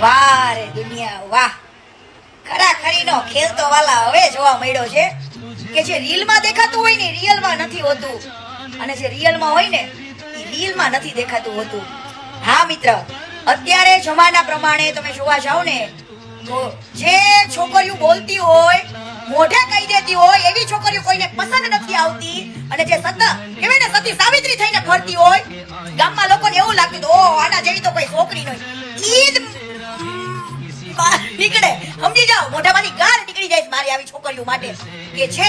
વાહ રે દુનિયા વાહ, ખરાખરીનો ખેલ તો વાલા હવે જોવા મળ્યો છે કે જે રીલમાં દેખાતું હોય ને રિયલમાં નથી હોતું, અને જે રિયલમાં હોય ને એ રીલમાં નથી દેખાતું હોતું. હા મિત્ર, અત્યારે જમાના પ્રમાણે તમે જોવા જાવ ને તો જે છોકરીઓ બોલતી હોય, મોઢે કહી દેતી હોય એવી છોકરીઓ કોઈને પસંદ નથી આવતી, અને જે સત કહેવાય ને સતી સાવિત્રી થઈને ફરતી હોય, ગામમાં લોકોને એવું લાગતું તો ઓ આના જેવી તો કોઈ છોકરી નહીં, ઈદ નીકળે. સમજી જાઓ, મોઢામાંથી ગાર નીકળી જાય મારી આવી છોકરીઓ માટે કે છે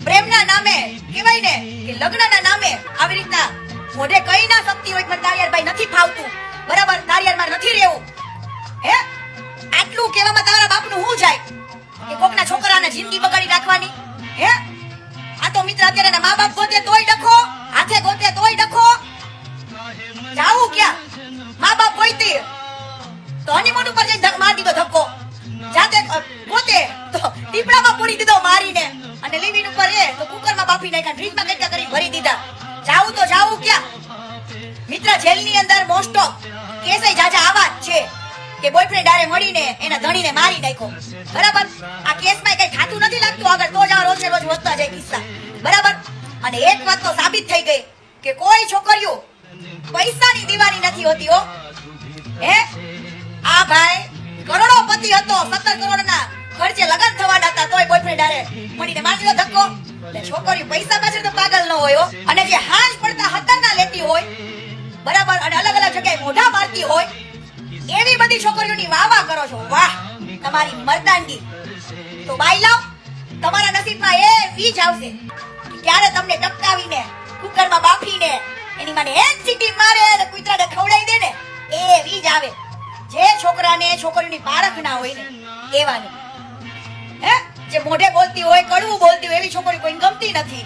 પ્રેમના નામે કહેવાય ને કે લગ્નના નામે આવી રીતના મોઢે કઈ ના શકતી હોય, પણ તારિયાર નથી ફાવતું, બરાબર, તારિયારમાં નથી રહેવું. હે આટલું કહેવામાં તારા બાપનું શું જાય કે કોકના છોકરાને જિંદગી બગાડી નાખવાની? હે આ તો મિત્ર અત્યારે મા બાપ ગોતે તોય ડખો, હાથે ગોતે તોય ડખો. જાવું ક્યાં? મા બાપ ગોઈતી તો હનીમૂન ઉપર જઈને મારી દીધો ધક્કો, જાતે ગોતે તો ટીપડામાં પૂરી દીધો મારીને, અને લિવિંગ ઉપર એ તો કુકરમાં બાફી નાખ્યા, ફ્રીજમાં કટકા કરી ભરી દીધા. જાવું તો જાવું ક્યાં? મિત્ર જેલની અંદર મોસ્ટ ઓફ કેસે જાજા આવા જ છે કે બોયફ્રેન્ડ આરે મળીને એના ધણીને મારી નાખ્યો, બરાબર. આ કેસમાં કઈ થાતું નથી લાગતું આગળ, તો જ આ રોજે રોજ વધતા જાય કિસ્સા, બરાબર. અને એક વાત તો સાબિત થઈ ગઈ કે કોઈ છોકરીઓ પૈસાની દીવાની નથી હોતી હો. હે આ ભાઈ કરોડોપતિ હતો, 17 કરોડના ખર્ચે લગન થવાના હતા, તોય બોયફ્રેન્ડ આરે મળીને મારી દીધો ધક્કો. છોકરીઓ પૈસા પાછળ તો પાગલ ન હોય હો. અને જે હાંજ પડતા હતરના લેતી હોય, બરાબર, અને અલગ અલગ જગ્યાએ મોઢા મારતી હોય, એવી બધી છોકરીઓની વાહ કરો છો. વાહ તમારી મર્દાનગી. તો બાઈ લાવ, તમારા નસીબમાં એ વીજ આવશે ત્યારે તમને ટપકાવીને કુકરમાં બાફીને એની માને એક સીટી મારે અને કૂતરાને ખવડાવી દે ને એ વીજ આવે. જે છોકરાને છોકરીની પારખ ના હોય ને એવાની, હે જે મોઢે બોલતી હોય, કડવું બોલતી હોય એવી છોકરી કોઈ ગમતી નથી.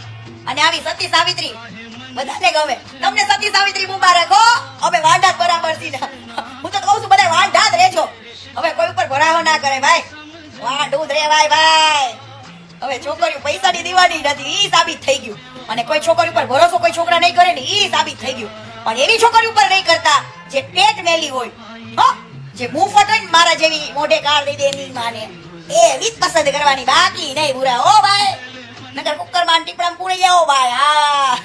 અને આવી સતી સાવિત્રી બધાને ગમે. તમને સતી સાવિત્રી મુબારક હો. હવે વાંઢા જ બરાબર છે. હું તો કહું છું બધા વાંઢા જ રહેજો. હવે કોઈ ઉપર ભરાવો ના કરે ભાઈ, વાંઢું જ રહેવાય ભાઈ. હવે છોકરીઓ પૈસાની દીવાની નથી, ઈ સાબિત થઈ ગયું. અને કોઈ છોકરી ઉપર ભરોસો કોઈ છોકરા નહીં કરે ને ઈ સાબિત થઈ ગયું. પણ એવી છોકરી ઉપર નહીં કરતા જે પેટ મેલી હોય, હો, જે મુફત હોય ને મારા જેવી મોઢે કાર દઈ દે ની માને, એવી જ પસંદ કરવાની, બાકી નહીં. બુરા ઓ ભાઈ, નકર કુકરમાં ટીપડામાં પૂરી જાઓ ભાઈ. હા